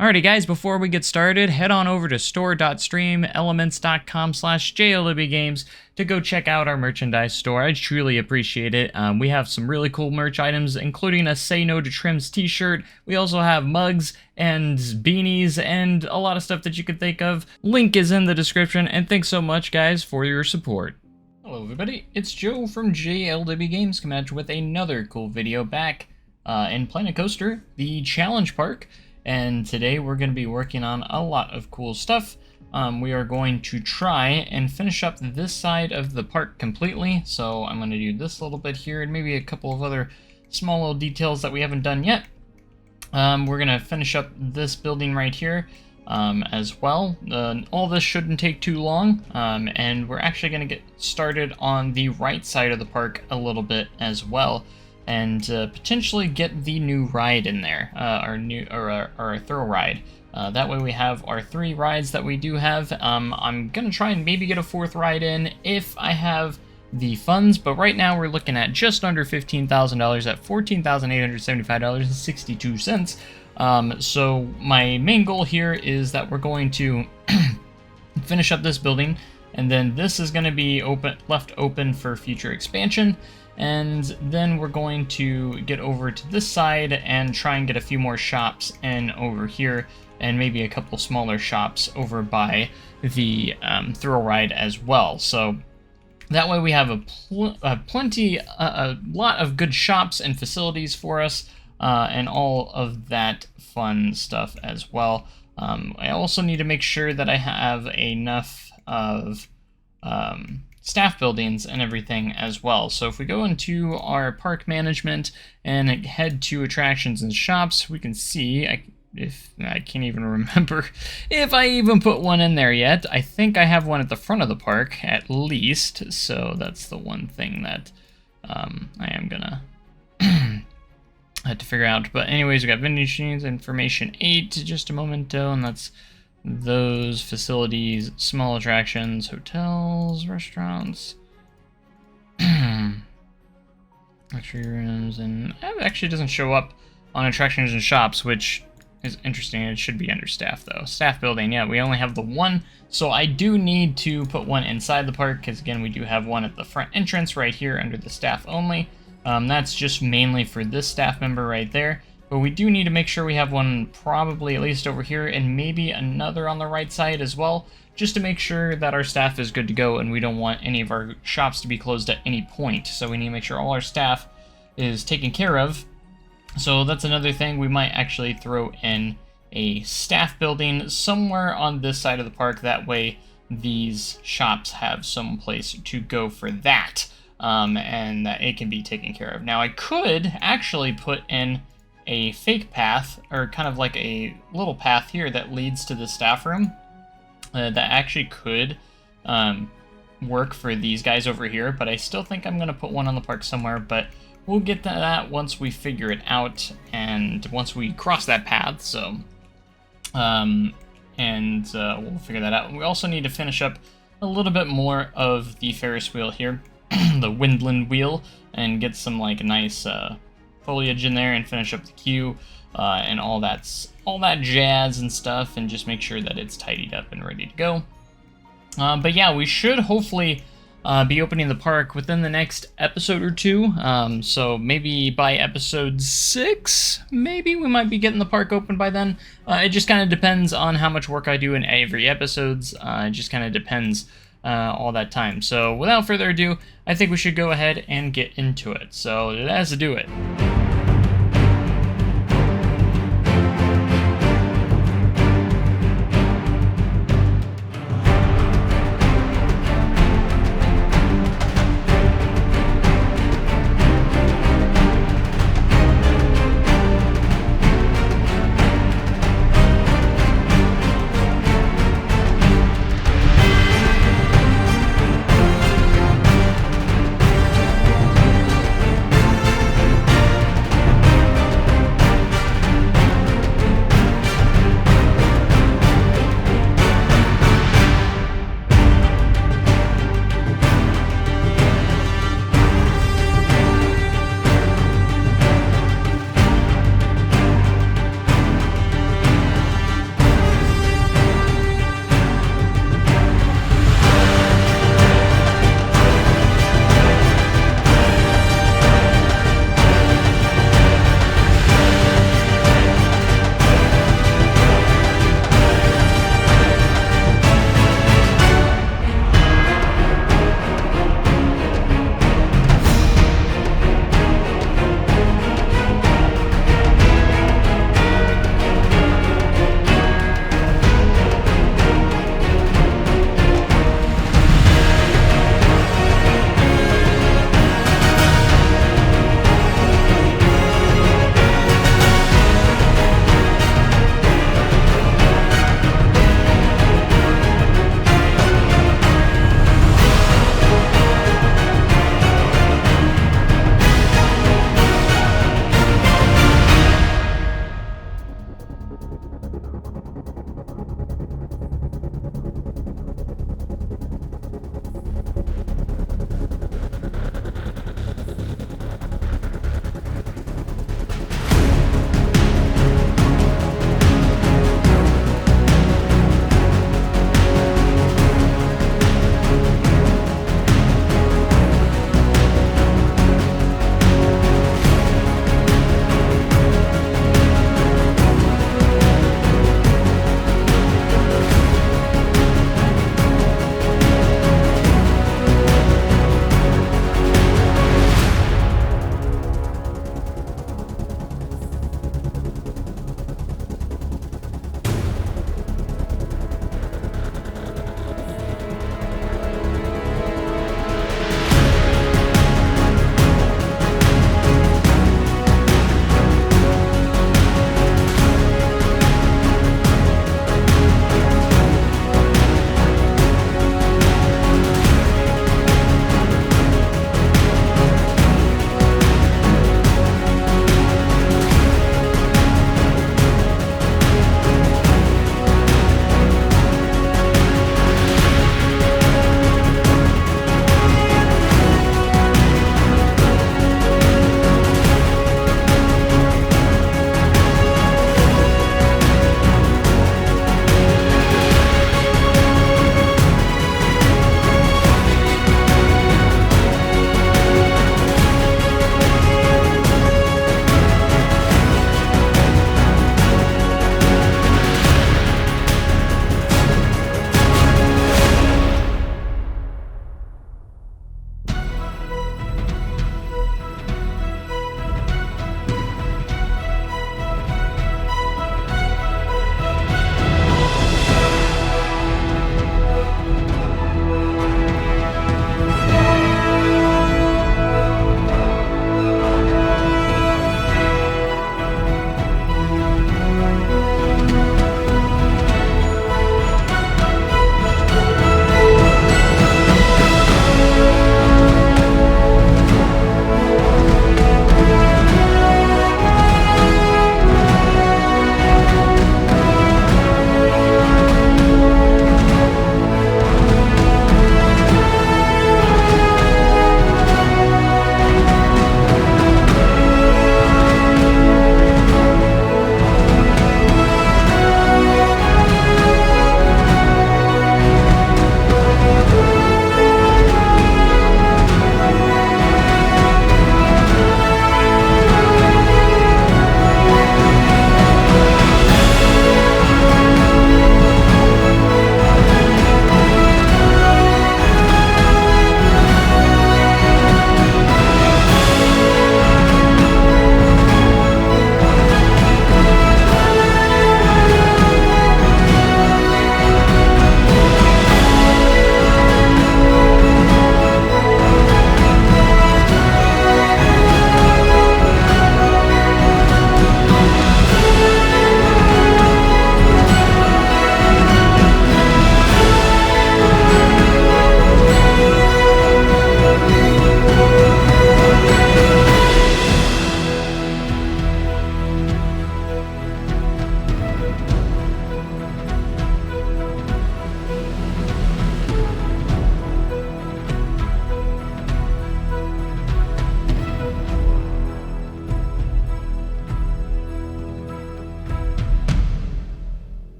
Alrighty guys, before we get started, head on over to store.streamelements.com/JLWgames to go check out our merchandise store. I truly appreciate it. We have some really cool merch items, including a Say No to Trims t-shirt. We also have mugs and beanies and a lot of stuff that you could think of. Link is in the description, and thanks so much guys for your support. Hello everybody, it's Joe from JLW Games coming at you with another cool video back in Planet Coaster, the Challenge Park. And today we're going to be working on a lot of cool stuff. We are going to try and finish up this side of the park completely. So I'm going to do this little bit here and maybe a couple of other small little details that we haven't done yet. We're going to finish up this building right here as well. All this shouldn't take too long. And we're actually going to get started on the right side of the park a little bit as well. And potentially get the new ride in there, our thrill ride. That way we have our 3 rides that we do have. I'm gonna try and maybe get a 4th ride in if I have the funds, but right now we're looking at just under $15,000 at $14,875.62. So my main goal here is that we're going to finish up this building, and then this is going to be left open for future expansion. And then we're going to get over to this side and try and get a few more shops in over here, and maybe a couple smaller shops over by the thrill ride as well. So that way we have a lot of good shops and facilities for us, and all of that fun stuff as well. I also need to make sure that I have enough of staff buildings and everything as well. So if we go into our park management and head to attractions and shops, we can see, if I can't even remember if I even put one in there yet. I think I have one at the front of the park at least, so that's the one thing that I am gonna have to figure out. But anyways, we got vending machines, information 8 just a momento, and that's those facilities, small attractions, hotels, restaurants, luxury rooms, and it actually doesn't show up on attractions and shops, which is interesting. It should be under staff though. Staff building, yeah, we only have the one, so I do need to put one inside the park, because again, we do have one at the front entrance right here under the staff only. That's just mainly for this staff member right there. But we do need to make sure we have one probably at least over here, and maybe another on the right side as well, just to make sure that our staff is good to go, and we don't want any of our shops to be closed at any point. So we need to make sure all our staff is taken care of. So that's another thing. We might actually throw in a staff building somewhere on this side of the park. That way these shops have some place to go for that, and that it can be taken care of. Now I could actually put in a fake path, or kind of like a little path here that leads to the staff room, that actually could work for these guys over here, but I still think I'm going to put one on the park somewhere, but we'll get to that once we figure it out, and once we cross that path. So we'll figure that out. We also need to finish up a little bit more of the Ferris wheel here, the Windland wheel, and get some like nice foliage in there and finish up the queue and all that jazz and stuff, and just make sure that it's tidied up and ready to go. But yeah, we should hopefully be opening the park within the next episode or 2. So maybe by episode 6, maybe we might be getting the park open by then. It just kind of depends on how much work I do in every episodes. It just kind of depends all that time. So without further ado, I think we should go ahead and get into it. So let's do it.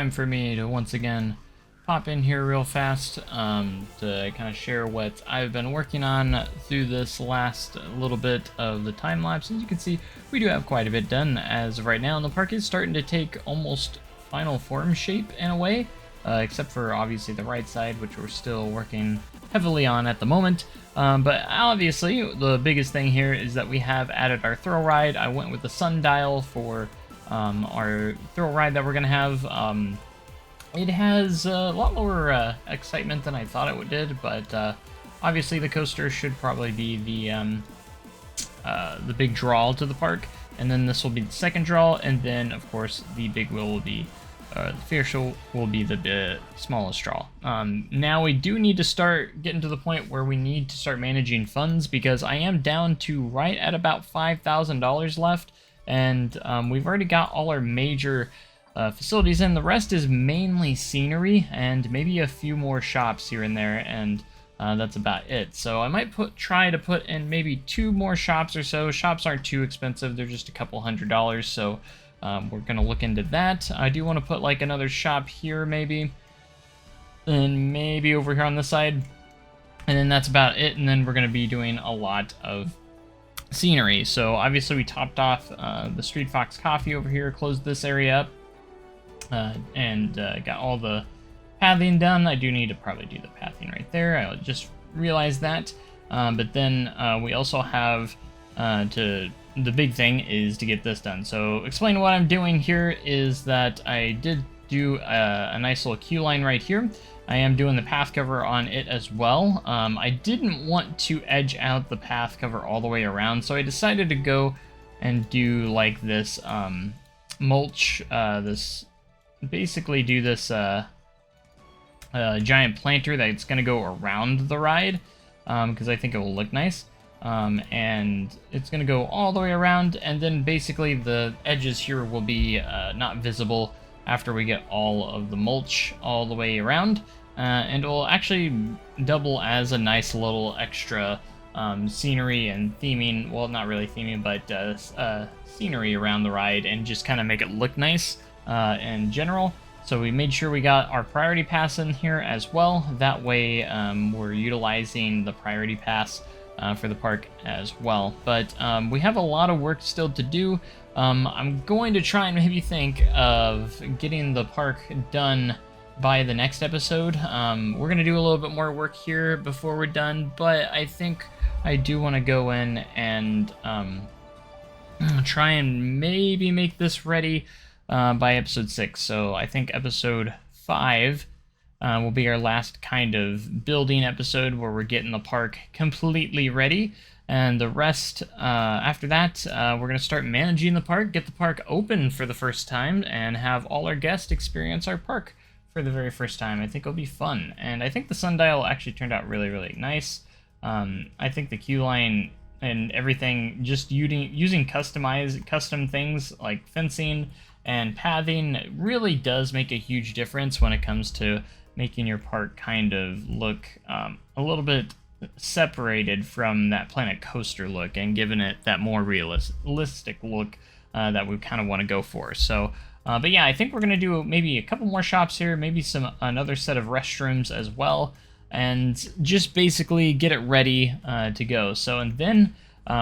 time for me to once again pop in here real fast to kind of share what I've been working on through this last little bit of the time lapse. As you can see, we do have quite a bit done as of right now, and the park is starting to take almost final form shape in a way, except for obviously the right side, which we're still working heavily on at the moment. But obviously the biggest thing here is that we have added our thrill ride. I went with the sundial for our thrill ride that we're gonna have. It has a lot lower excitement than I thought it did, but obviously the coaster should probably be the big draw to the park, and then this will be the second draw, and then of course the big wheel will be, the Fierce will be the smallest draw. Now we do need to start getting to the point where we need to start managing funds, because I am down to right at about $5,000 left, and we've already got all our major facilities in. The rest is mainly scenery and maybe a few more shops here and there, and that's about it. So I might try to put in maybe 2 more shops or so. Shops aren't too expensive, they're just a couple $100s, so we're gonna look into that. I do want to put like another shop here maybe, and maybe over here on this side, and then that's about it. And then we're gonna be doing a lot of scenery. So obviously we topped off the Street Fox Coffee over here, closed this area up, and got all the pathing done. I do need to probably do the pathing right there. I just realized that. But then we also have the big thing is to get this done. So explain what I'm doing here is that I did do a nice little queue line right here. I am doing the path cover on it as well. I didn't want to edge out the path cover all the way around, so I decided to go and do like this mulch, basically do this giant planter that's going to go around the ride, because I think it will look nice. And it's going to go all the way around, and then basically the edges here will be not visible after we get all of the mulch all the way around, and it will actually double as a nice little extra scenery and theming, well, not really theming, but scenery around the ride, and just kind of make it look nice in general. So we made sure we got our priority pass in here as well. That way we're utilizing the priority pass for the park as well. But we have a lot of work still to do. I'm going to try and maybe think of getting the park done by the next episode. We're going to do a little bit more work here before we're done, but I think I do want to go in and try and maybe make this ready by episode 6. So I think episode 5 will be our last kind of building episode where we're getting the park completely ready. And the rest, after that, we're going to start managing the park, get the park open for the first time, and have all our guests experience our park for the very first time. I think it'll be fun. And I think the sundial actually turned out really, really nice. I think the queue line and everything, just using custom things like fencing and pathing really does make a huge difference when it comes to making your park kind of look a little bit separated from that Planet Coaster look, and giving it that more realistic look that we kind of want to go for. So, but yeah, I think we're gonna do maybe a couple more shops here, maybe another set of restrooms as well, and just basically get it ready to go. So, and then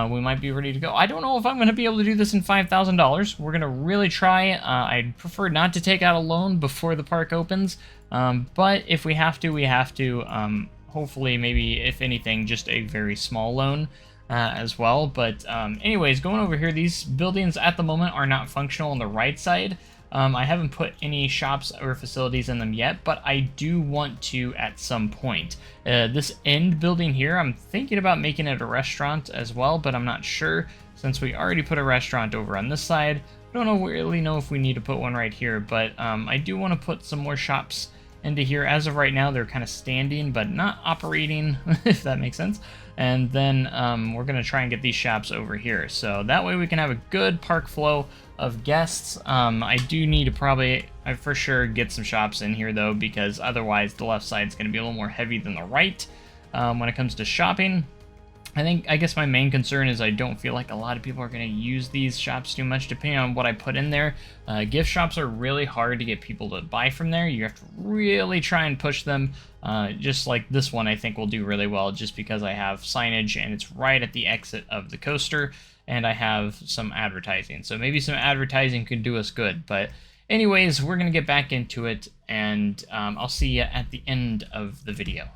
we might be ready to go. I don't know if I'm going to be able to do this in $5,000. We're going to really try. I'd prefer not to take out a loan before the park opens, but if we have to, we have to. Hopefully, maybe, if anything, just a very small loan as well. But anyways, going over here, these buildings at the moment are not functional on the right side. I haven't put any shops or facilities in them yet, but I do want to at some point. This end building here, I'm thinking about making it a restaurant as well, but I'm not sure, since we already put a restaurant over on this side. I don't really know if we need to put one right here, but I do want to put some more shops into here. As of right now, they're kind of standing, but not operating, if that makes sense. And then we're going to try and get these shops over here, so that way we can have a good park flow of guests. I do need to for sure get some shops in here though, because otherwise the left side is going to be a little more heavy than the right when it comes to shopping. I guess my main concern is I don't feel like a lot of people are going to use these shops too much, depending on what I put in there. Gift shops are really hard to get people to buy from there. You have to really try and push them. Just like this one, I think will do really well, just because I have signage and it's right at the exit of the coaster, and I have some advertising. So maybe some advertising could do us good. But anyways, we're going to get back into it, and I'll see you at the end of the video.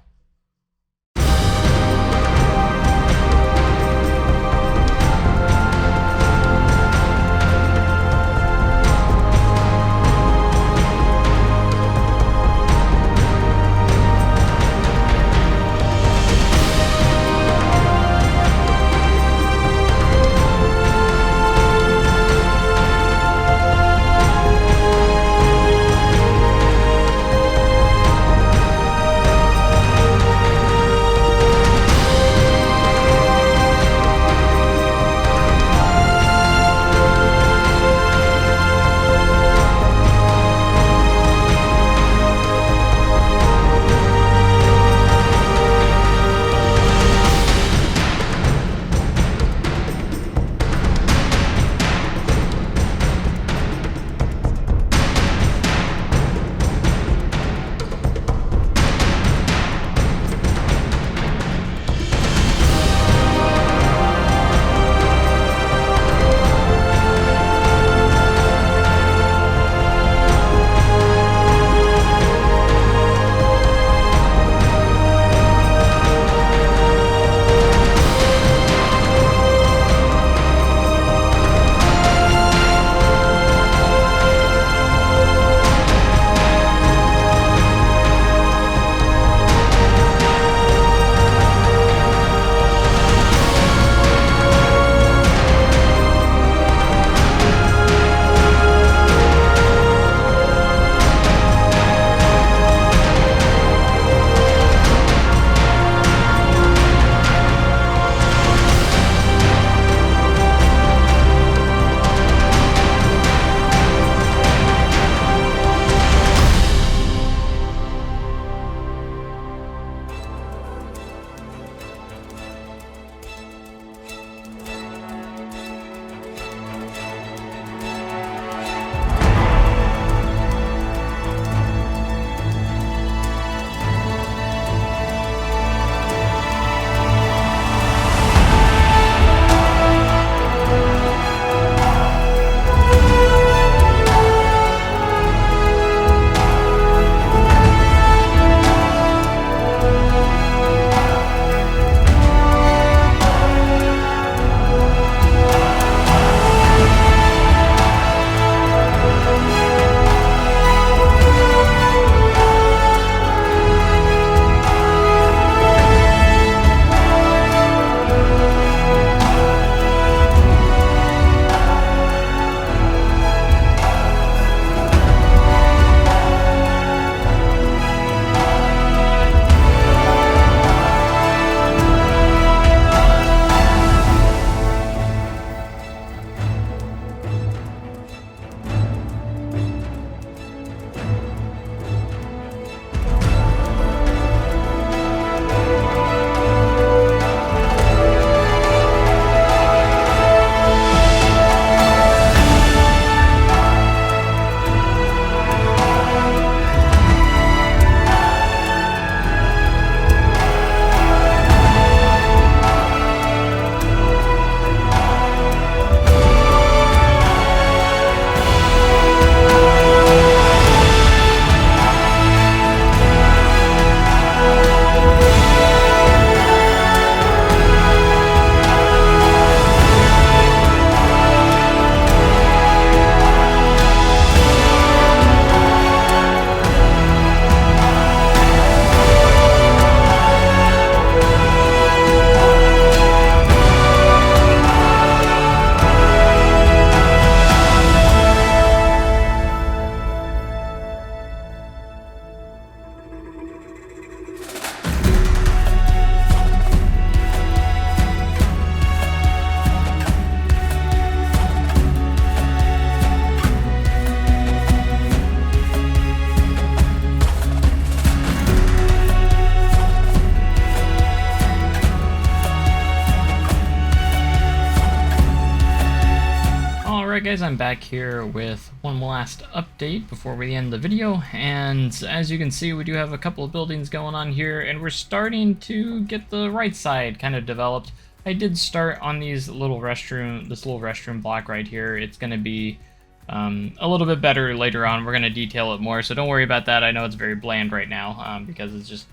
guys, I'm back here with one last update before we end the video, and as you can see, we do have a couple of buildings going on here, and we're starting to get the right side kind of developed. I did start on this little restroom block right here. It's going to be a little bit better later on. We're going to detail it more, so don't worry about that. I know it's very bland right now because it's just,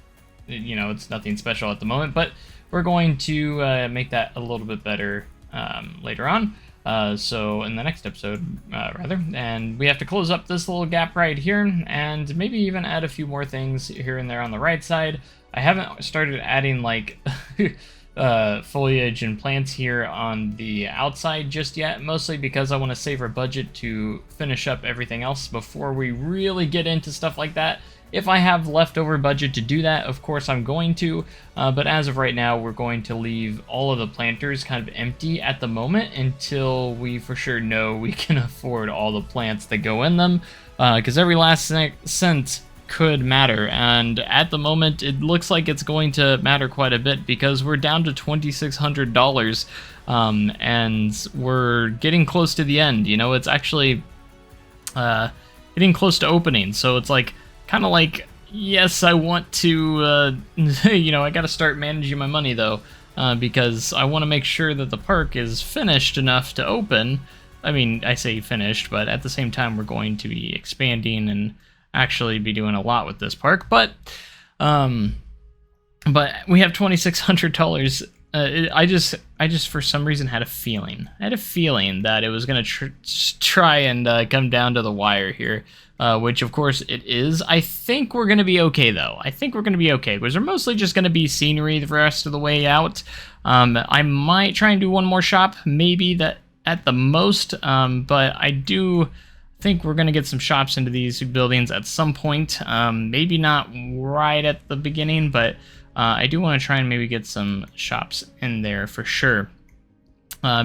you know, it's nothing special at the moment, but we're going to make that a little bit better later on. So in the next episode, rather, and we have to close up this little gap right here, and maybe even add a few more things here and there on the right side. I haven't started adding like foliage and plants here on the outside just yet, mostly because I want to save our budget to finish up everything else before we really get into stuff like that. If I have leftover budget to do that, of course I'm going to, but as of right now, we're going to leave all of the planters kind of empty at the moment until we for sure know we can afford all the plants that go in them, because every last cent could matter, and at the moment it looks like it's going to matter quite a bit because we're down to $2,600, and we're getting close to the end. You know, it's actually getting close to opening, so it's like kind of like, yes, I want to, you know, I got to start managing my money though, because I want to make sure that the park is finished enough to open. I mean, I say finished, but at the same time, we're going to be expanding and actually be doing a lot with this park. But we have $2,600. I just for some reason had a feeling. I had a feeling that it was gonna try and come down to the wire here, which of course it is. I think we're gonna be okay though. I think we're gonna be okay because we're mostly just gonna be scenery the rest of the way out. I might try and do one more shop, maybe that at the most, but I do think we're gonna get some shops into these buildings at some point. Maybe not right at the beginning, but I do want to try and maybe get some shops in there for sure,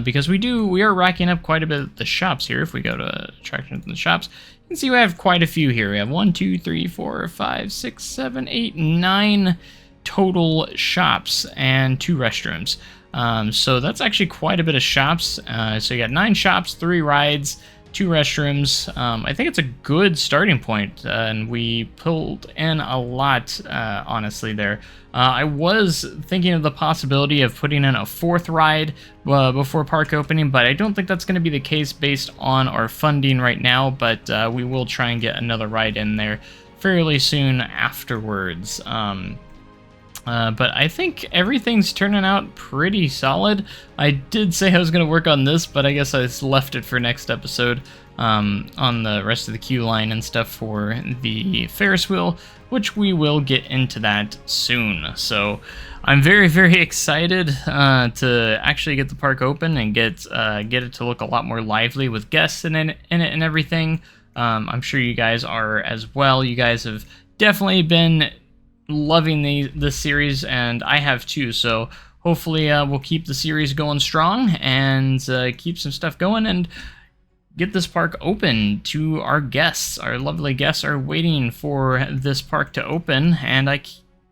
because we are racking up quite a bit of the shops here. If we go to attractions and the shops, you can see we have quite a few here. We have 1, 2, 3, 4, 5, 6, 7, 8, 9 total shops and 2 restrooms. So that's actually quite a bit of shops. So you got 9 shops, 3 rides, 2 restrooms. I think it's a good starting point, and we pulled in a lot, honestly, there. I was thinking of the possibility of putting in a 4th ride before park opening, but I don't think that's going to be the case based on our funding right now, but we will try and get another ride in there fairly soon afterwards. But I think everything's turning out pretty solid. I did say I was going to work on this, but I guess I just left it for next episode, on the rest of the queue line and stuff for the Ferris wheel, which we will get into that soon. So I'm very, very excited to actually get the park open and get it to look a lot more lively with guests in it and everything. I'm sure you guys are as well. You guys have definitely been loving this series, and I have too, so hopefully we'll keep the series going strong and keep some stuff going and get this park open to our guests. Our lovely guests are waiting for this park to open, and I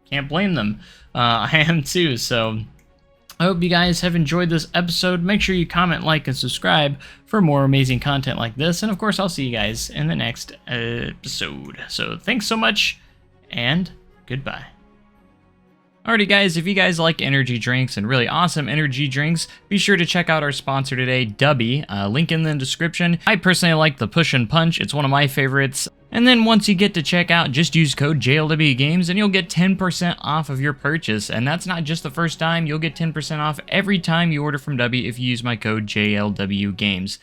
can't blame them. I am too, so I hope you guys have enjoyed this episode. Make sure you comment, like, and subscribe for more amazing content like this, and of course I'll see you guys in the next episode. So thanks so much, and goodbye. Alrighty guys, if you guys like energy drinks and really awesome energy drinks, be sure to check out our sponsor today, Dubby, link in the description. I personally like the Push and Punch, it's one of my favorites. And then once you get to checkout, just use code JLW Games and you'll get 10% off of your purchase. And that's not just the first time, you'll get 10% off every time you order from Dubby if you use my code JLW Games.